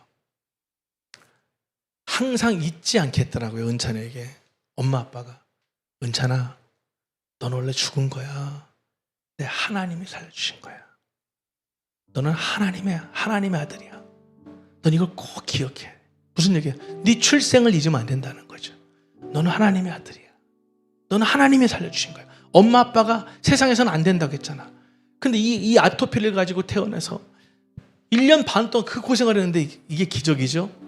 Speaker 1: 항상 잊지 않겠더라고요. 은찬에게 엄마 아빠가 은찬아 넌 원래 죽은 거야. 내 하나님이 살려주신 거야. 너는 하나님의 아들이야. 넌 이걸 꼭 기억해. 무슨 얘기야? 네 출생을 잊으면 안 된다는 거죠. 너는 하나님의 아들이야. 너는 하나님이 살려주신 거야. 엄마 아빠가 세상에서는 안 된다고 했잖아. 근데 이 아토피를 가지고 태어나서 1년 반 동안 그 고생을 했는데 이게 기적이죠.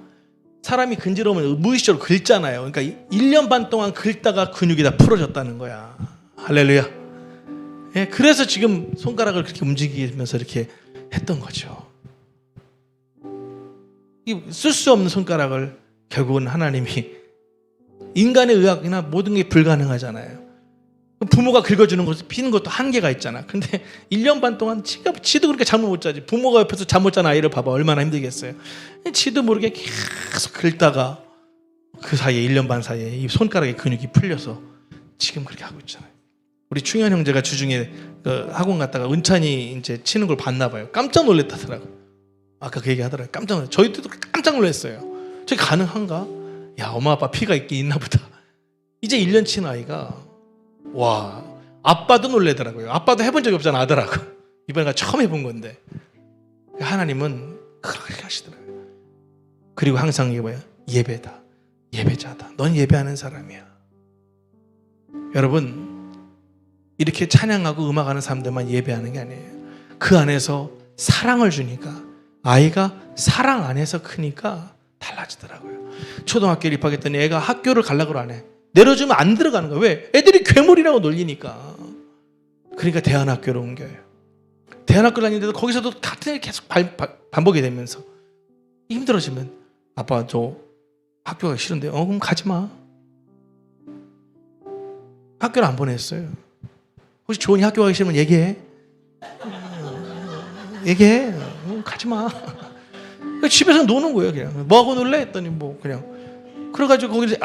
Speaker 1: 사람이 근지러우면 무의식적으로 긁잖아요. 그러니까 1년 반 동안 긁다가 근육이 다 풀어졌다는 거야. 할렐루야. 예, 그래서 지금 손가락을 그렇게 움직이면서 이렇게 했던 거죠. 쓸 수 없는 손가락을 결국은 하나님이, 인간의 의학이나 모든 게 불가능하잖아요. 부모가 긁어주는 것을 피는 것도 한계가 있잖아. 근데 1년 반 동안 지도 그렇게 잠을 못 자지. 부모가 옆에서 잠 못 자는 아이를 봐봐. 얼마나 힘들겠어요. 지도 모르게 계속 긁다가 그 사이에 1년 반 사이에 이 손가락의 근육이 풀려서 지금 그렇게 하고 있잖아요. 우리 충현 형제가 주중에 그 학원 갔다가 은찬이 이제 치는 걸 봤나 봐요. 깜짝 놀랐다더라고요. 아까 그 얘기 하더라고요. 깜짝 놀랐어요. 저희도 깜짝 놀랐어요. 저게 가능한가? 야, 엄마 아빠 피가 있긴 있나 보다. 이제 1년 친 아이가, 와, 아빠도 놀래더라고요. 아빠도 해본 적이 없잖아, 아들하고. 이번에 처음 해본 건데. 하나님은 그렇게 하시더라고요. 그리고 항상 이게 뭐야? 예배다. 예배자다. 넌 예배하는 사람이야. 여러분, 이렇게 찬양하고 음악하는 사람들만 예배하는 게 아니에요. 그 안에서 사랑을 주니까, 아이가 사랑 안에서 크니까 달라지더라고요. 초등학교에 입학했더니 애가 학교를 가려고 안 해. 내려주면 안 들어가는 거야. 왜? 애들이 괴물이라고 놀리니까. 그러니까 대안학교로 옮겨요. 대안학교 다니는데도 거기서도 같은 일 계속 반복이 되면서 힘들어지면, 아빠 저 학교 가기 싫은데. 그럼 가지 마. 학교를 안 보냈어요. 혹시 조은이 학교 가기 싫으면 얘기해. 얘기해. 가지 마. 집에서 노는 거예요. 그냥 뭐하고 놀래 했더니 뭐 그냥. 그래가지고 거기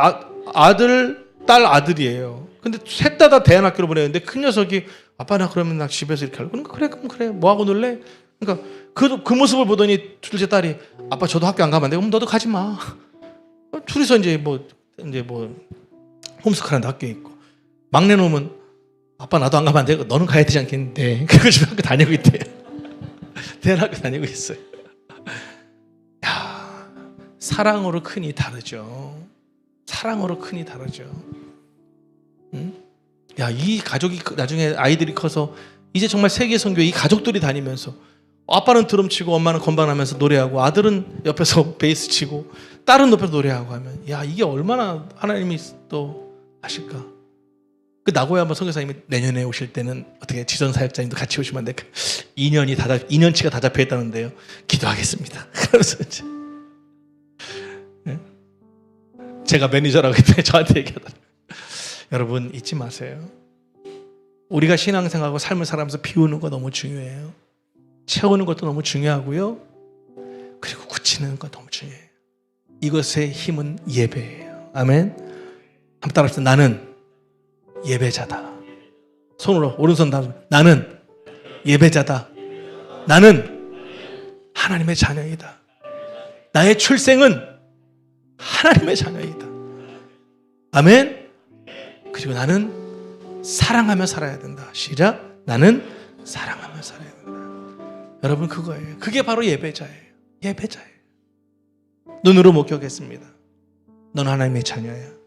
Speaker 1: 아들, 딸, 아들이에요. 근데 셋 다 대안학교로 보내는데 큰 녀석이, 아빠 나 그러면 나 집에서 이렇게 하려고. 그러니까 그래, 그럼 그래. 뭐하고 놀래? 그러니까 그 모습을 보더니 둘째 딸이, 아빠 저도 학교 안 가면 안 돼. 그럼 너도 가지 마. 둘이서 이제 뭐 홈스쿨하는데 학교에 있고, 막내 놈은, 아빠 나도 안 가면 안 돼. 너는 가야 되지 않겠는데. 그리고 지금 학교 다니고 있대요. 대안학교 다니고 있어요. 야, 사랑으로 크니 다르죠. 사랑으로 크니 다르죠. 응? 야, 이 가족이 나중에 아이들이 커서 이제 정말 세계 선교 이 가족들이 다니면서, 아빠는 드럼 치고 엄마는 건반하면서 노래하고, 아들은 옆에서 베이스 치고, 딸은 옆에서 노래하고 하면, 야, 이게 얼마나 하나님이 또 하실까. 그 나고야 한번 선교사님이 내년에 오실 때는 어떻게 지선 사역자님도 같이 오시면 안 될까? 2년치가 다 잡혀 있다는데요. 기도하겠습니다. 그래서 이제 제가 매니저라고 했더니 저한테 얘기하더라고요. 여러분 잊지 마세요. 우리가 신앙생활하고 삶을 살아가면서 비우는 거 너무 중요해요. 채우는 것도 너무 중요하고요. 그리고 굳히는 거 너무 중요해요. 이것의 힘은 예배예요. 아멘. 한번 따라합시다. 나는 예배자다. 손으로 오른손 다. 나는 예배자다. 나는 하나님의 자녀이다. 나의 출생은 하나님의 자녀이다. 아멘. 그리고 나는 사랑하며 살아야 된다. 시작. 나는 사랑하며 살아야 된다. 여러분 그거예요. 그게 바로 예배자예요. 예배자예요. 눈으로 목격했습니다. 넌 하나님의 자녀야.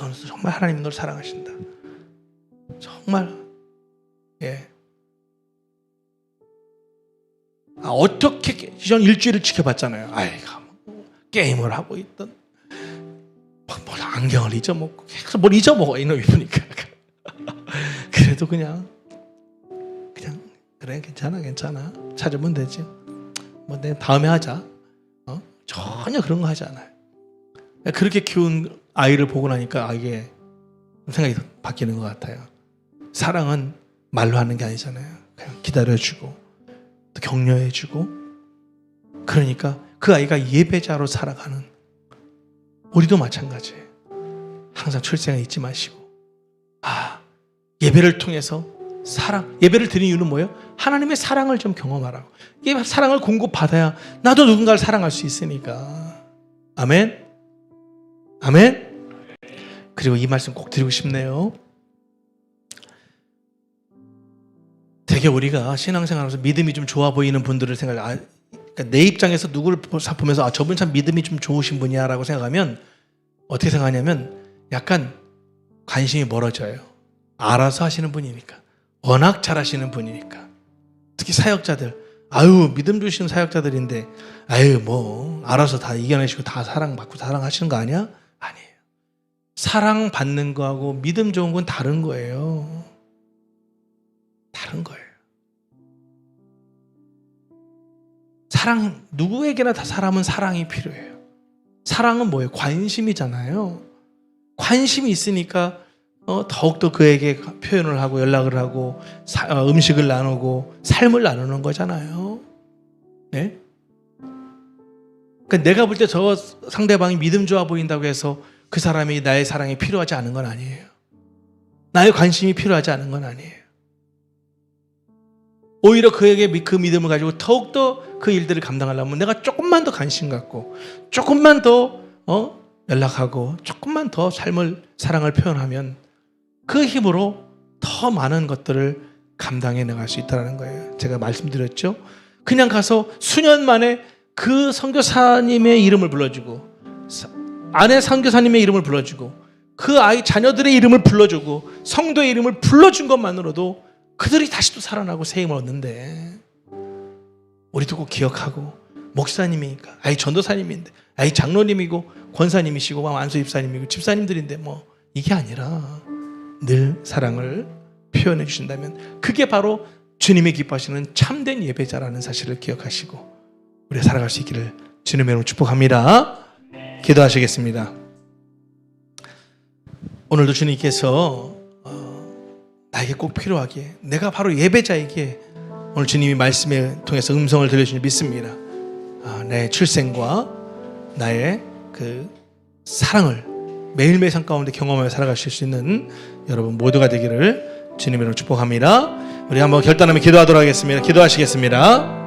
Speaker 1: 너는 정말 하나님이 너를 사랑하신다. 정말. 예. 어떻게 전 일주일을 지켜봤잖아요. 아이가 게임을 하고 있던, 뭘 안경을 잊어먹고 계속 뭘 잊어먹어 이놈이 보니까. 그래도 그냥 그래 괜찮아 찾으면 되지. 뭐 내 다음에 하자. 전혀 그런 거 하지 않아요. 그렇게 키운 아이를 보고 나니까 이게 생각이 바뀌는 것 같아요. 사랑은 말로 하는 게 아니잖아요. 그냥 기다려주고 또 격려해주고. 그러니까 그 아이가 예배자로 살아가는, 우리도 마찬가지예요. 항상 출생을 잊지 마시고, 예배를 통해서 예배를 드리는 이유는 뭐예요? 하나님의 사랑을 좀 경험하라고. 이 사랑을 공급받아야 나도 누군가를 사랑할 수 있으니까. 아멘. 아멘. 그리고 이 말씀 꼭 드리고 싶네요. 되게 우리가 신앙생활하면서 믿음이 좀 좋아 보이는 분들을 그러니까 내 입장에서 누구를 보면서 저분 참 믿음이 좀 좋으신 분이야 라고 생각하면 어떻게 생각하냐면 약간 관심이 멀어져요. 알아서 하시는 분이니까, 워낙 잘하시는 분이니까. 특히 사역자들, 아유, 믿음 주시는 사역자들인데 아유, 뭐 알아서 다 이겨내시고 다 사랑받고 사랑하시는 거 아니야? 아니에요. 사랑받는 거하고 믿음 좋은 건 다른 거예요. 다른 거예요. 사랑, 누구에게나 다 사람은 사랑이 필요해요. 사랑은 뭐예요? 관심이잖아요. 관심이 있으니까 더욱더 그에게 표현을 하고 연락을 하고 음식을 나누고 삶을 나누는 거잖아요. 네? 그러니까 내가 볼 때 저 상대방이 믿음 좋아 보인다고 해서 그 사람이 나의 사랑이 필요하지 않은 건 아니에요. 나의 관심이 필요하지 않은 건 아니에요. 오히려 그에게 그 믿음을 가지고 더욱더 그 일들을 감당하려면 내가 조금만 더 관심 갖고 조금만 더 연락하고 조금만 더 삶을 사랑을 표현하면 그 힘으로 더 많은 것들을 감당해 나갈 수 있다는 거예요. 제가 말씀드렸죠. 그냥 가서 수년 만에 그 선교사님의 이름을 불러주고 아내 선교사님의 이름을 불러주고 그 아이 자녀들의 이름을 불러주고 성도의 이름을 불러준 것만으로도 그들이 다시 또 살아나고 새 힘을 얻는데, 우리도 꼭 기억하고, 목사님이니까 아이 전도사님인데 아이 장로님이고 권사님이시고 안수 집사님이고 집사님들인데 뭐 이게 아니라 늘 사랑을 표현해 주신다면 그게 바로 주님이 기뻐하시는 참된 예배자라는 사실을 기억하시고 우리가 살아갈 수 있기를 주님의 이름으로 축복합니다. 기도하시겠습니다. 오늘도 주님께서 나에게 꼭 필요하게, 내가 바로 예배자에게 오늘 주님이 말씀을 통해서 음성을 들려주시니 믿습니다. 내 출생과 나의 그 사랑을 매일매일 삶 가운데 경험하며 살아가실 수 있는 여러분 모두가 되기를 주님으로 축복합니다. 우리 한번 결단하며 기도하도록 하겠습니다. 기도하시겠습니다.